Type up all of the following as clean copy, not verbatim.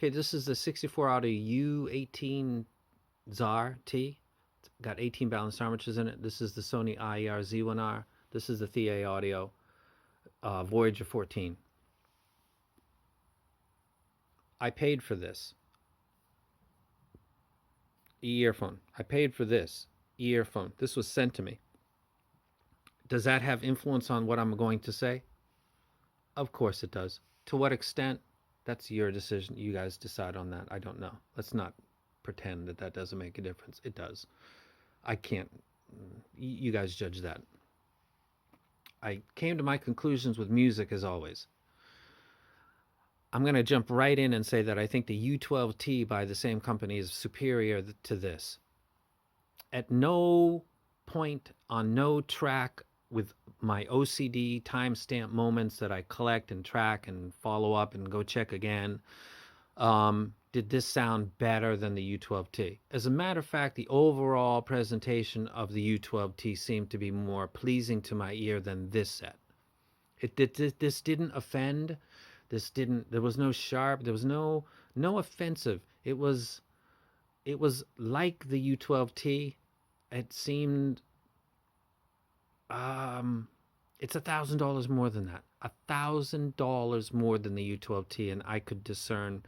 Okay, this is the 64 audio U18 Z1R. It's got 18 balanced armatures in it. This is the Sony IER Z1R. This is the Thea Audio Voyager 14. I paid for this earphone. I paid for this earphone. This was sent to me. Does that have influence on what I'm going to say? Of course it does. To what extent? That's your decision. You guys decide on that. I don't know. Let's not pretend that that doesn't make a difference. It does. I can't. You guys judge that. I came to my conclusions with music as always. I'm going to jump right in and say that I think the U12t by the same company is superior to this. At no point on no track with my OCD timestamp moments that I collect and track and follow up and go check again, did this sound better than the U12t. As a matter of fact, the overall presentation of the U12t seemed to be more pleasing to my ear than this set. This didn't offend. There was no sharp, there was no offensive. It was like the U12t. It seemed it's $1,000 more than that. $1,000 more than the U12t, and I could discern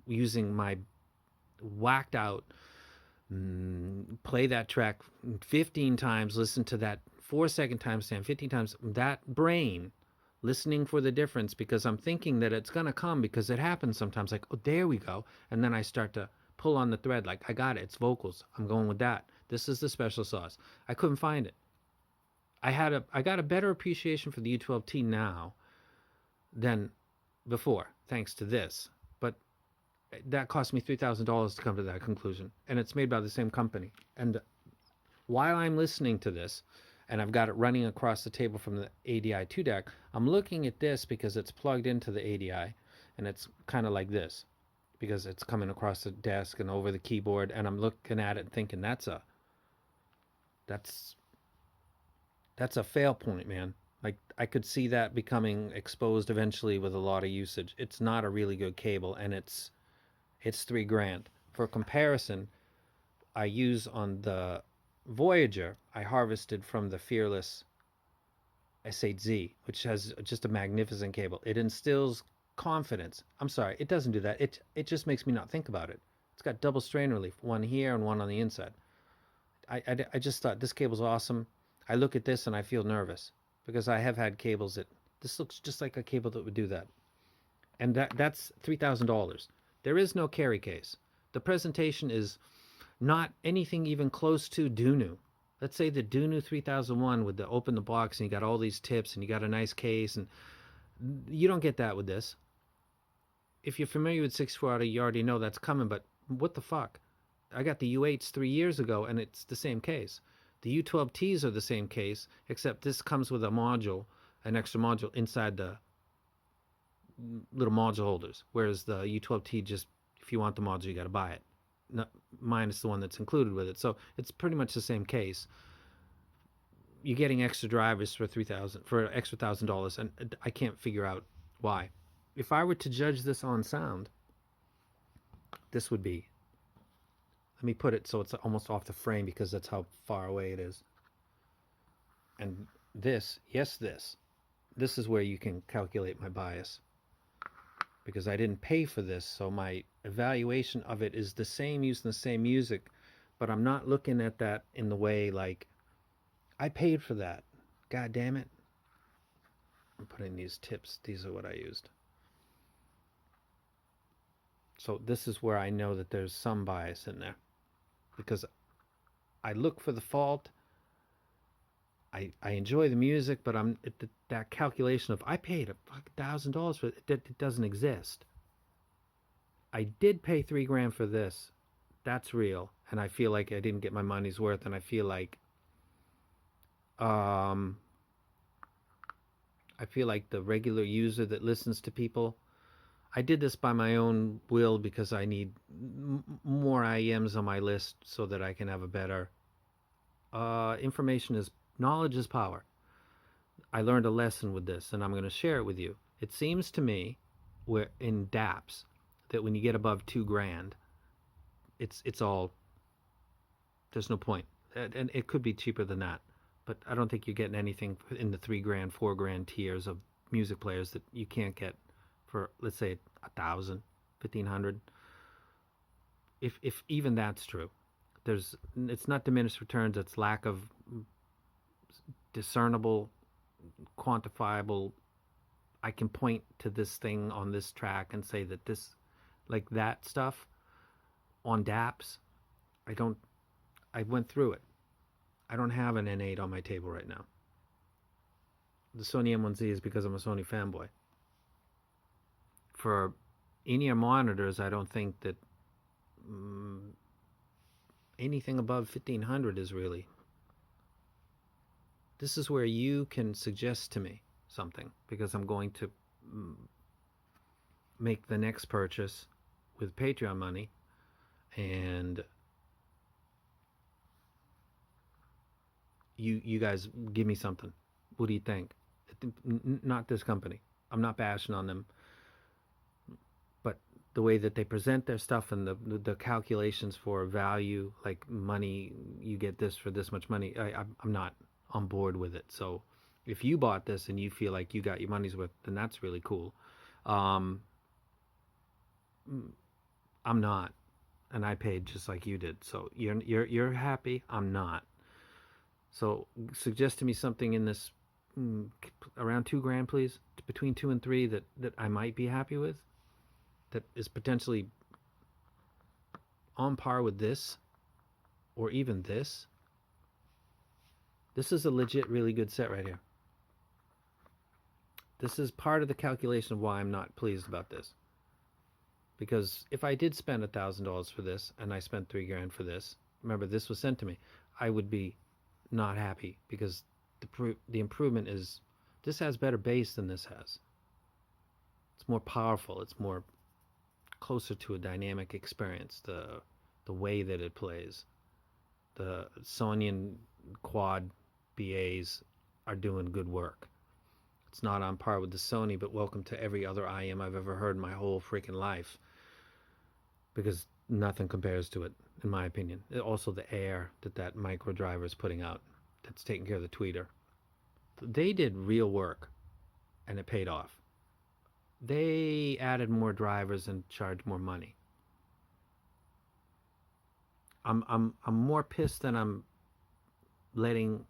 using my whacked out play that track 15 times, listen to that 4-second timestamp 15 times, that brain listening for the difference, because I'm thinking that it's going to come, because it happens sometimes, like, oh, there we go, and then I start to pull on the thread, like, I got it, it's vocals, I'm going with that, this is the special sauce. I couldn't find it. I got a better appreciation for the U12t now than before, thanks to this, but that cost me $3,000 to come to that conclusion, and it's made by the same company. And while I'm listening to this, and I've got it running across the table from the ADI2 deck, I'm looking at this because it's plugged into the ADI, and it's kind of like this, because it's coming across the desk and over the keyboard, and I'm looking at it and thinking, that's a fail point, man. Like, I could see that becoming exposed eventually with a lot of usage. It's not a really good cable, and it's $3,000. For comparison, I use on the Voyager, I harvested from the Fearless S8Z, which has just a magnificent cable. It instills confidence. I'm sorry, it doesn't do that. It just makes me not think about it. It's got double strain relief, one here and one on the inside. I just thought this cable's awesome. I look at this and I feel nervous because I have had cables that this looks just like a cable that would do that. And that's $3,000. There is no carry case. The presentation is not anything even close to Dunu. Let's say the Dunu 3001 with the open the box and you got all these tips and you got a nice case, and you don't get that with this. If you're familiar with 64 audio, you already know that's coming, but what the fuck? I got the U8s 3 years ago and it's the same case. The U12Ts are the same case, except this comes with a module, an extra module inside the little module holders, whereas the U12T, just if you want the module, you got to buy it. No, minus the one that's included with it. So it's pretty much the same case. You're getting extra drivers for extra $1,000, and I can't figure out why. If I were to judge this on sound, this would be. Let me put it so it's almost off the frame because that's how far away it is. And this, yes, this is where you can calculate my bias, because I didn't pay for this, so my evaluation of it is the same, using the same music, but I'm not looking at that in the way like, I paid for that. God damn it. I'm putting these tips. These are what I used. So this is where I know that there's some bias in there, because I look for the fault. I enjoy the music, but that calculation of I paid $1,000 for it, it doesn't exist. I did pay $3,000 for this. That's real, and I feel like I didn't get my money's worth, and I feel like the regular user that listens to people. I did this by my own will because I need more IEMs on my list so that I can have a better knowledge is power. I learned a lesson with this, and I'm going to share it with you. It seems to me, we're in DAPs, that when you get above 2 grand, it's all, there's no point. And it could be cheaper than that, but I don't think you're getting anything in the 3 grand, 4 grand tiers of music players that you can't get for, let's say, 1,000, 1,500. If even that's true, it's not diminished returns. It's lack of discernible, quantifiable. I can point to this thing on this track and say that this, like that stuff on DAPs. I don't. I went through it. I don't have an N8 on my table right now. The Sony M1Z is because I'm a Sony fanboy. For in-ear monitors, I don't think that anything above 1,500 is really. This is where you can suggest to me something, because I'm going to make the next purchase with Patreon money, and you guys give me something. What do you think? Not this company. I'm not bashing on them, but the way that they present their stuff and the calculations for value, like money, you get this for this much money. I'm not on board with it. So if you bought this and you feel like you got your money's worth, then that's really cool. I'm not, and I paid just like you did. So you're happy. I'm not. So suggest to me something in this around 2 grand, please, between 2 and 3 that I might be happy with, that is potentially on par with this, or even this. This is a legit, really good set right here. This is part of the calculation of why I'm not pleased about this. Because if I did spend $1,000 for this and I spent 3 grand for this, remember this was sent to me, I would be not happy, because the improvement is, this has better bass than this has. It's more powerful. It's more closer to a dynamic experience. The way that it plays, the Sony quad BAs are doing good work. It's not on par with the Sony, but welcome to every other IM I've ever heard in my whole freaking life, because nothing compares to it, in my opinion. Also the air that micro driver is putting out, that's taking care of the tweeter. They did real work, and it paid off. They added more drivers and charged more money. I'm more pissed than I'm letting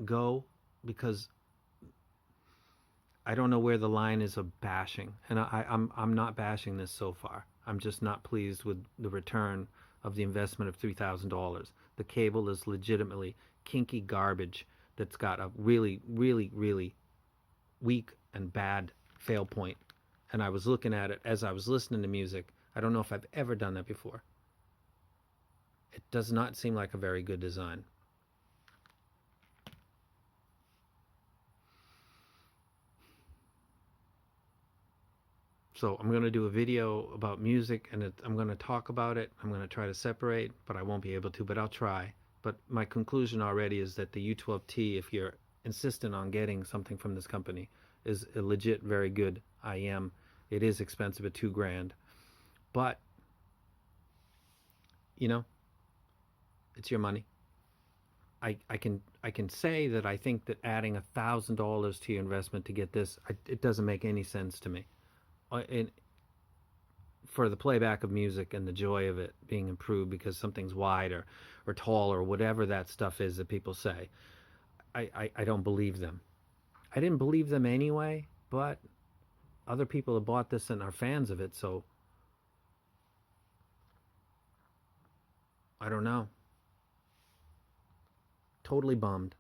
go, because I don't know where the line is of bashing, and I'm not bashing this so far. I'm just not pleased with the return of the investment of $3,000. The cable is legitimately kinky garbage that's got a really, really, really weak and bad fail point. And I was looking at it as I was listening to music. I don't know if I've ever done that before. It does not seem like a very good design. So I'm going to do a video about music, and I'm going to talk about it. I'm going to try to separate, but I won't be able to, but I'll try. But my conclusion already is that the U12t, if you're insistent on getting something from this company, is a legit very good IM. It is expensive at 2 grand, but you know, it's your money. I can say that I think that adding $1,000 to your investment to get this, it doesn't make any sense to me. And for the playback of music and the joy of it being improved because something's wide or tall or whatever that stuff is that people say, I don't believe them. I didn't believe them anyway, but other people have bought this and are fans of it, so I don't know. Totally bummed.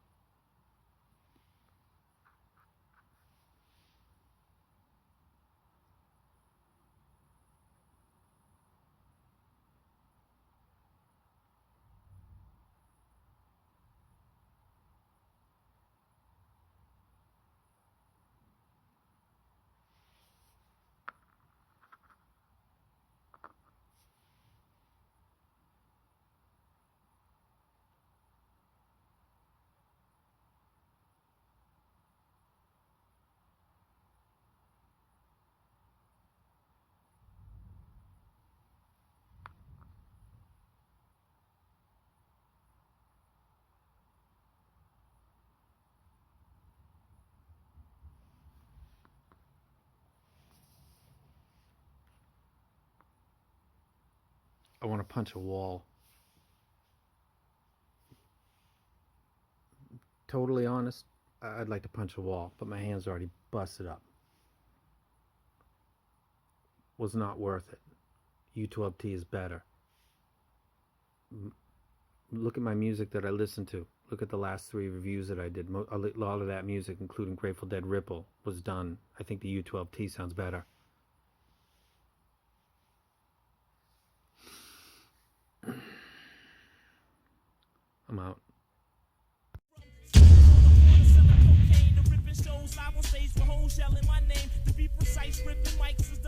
I want to punch a wall. Totally honest, I'd like to punch a wall, but my hands are already busted up. Was not worth it. U12t is better. Look at my music that I listen to. Look at the last 3 reviews that I did. A lot of that music, including Grateful Dead Ripple, was done. I think the U12t sounds better. I'm out. Shows live on stage with hoes yelling my name. To be precise, ripping mics is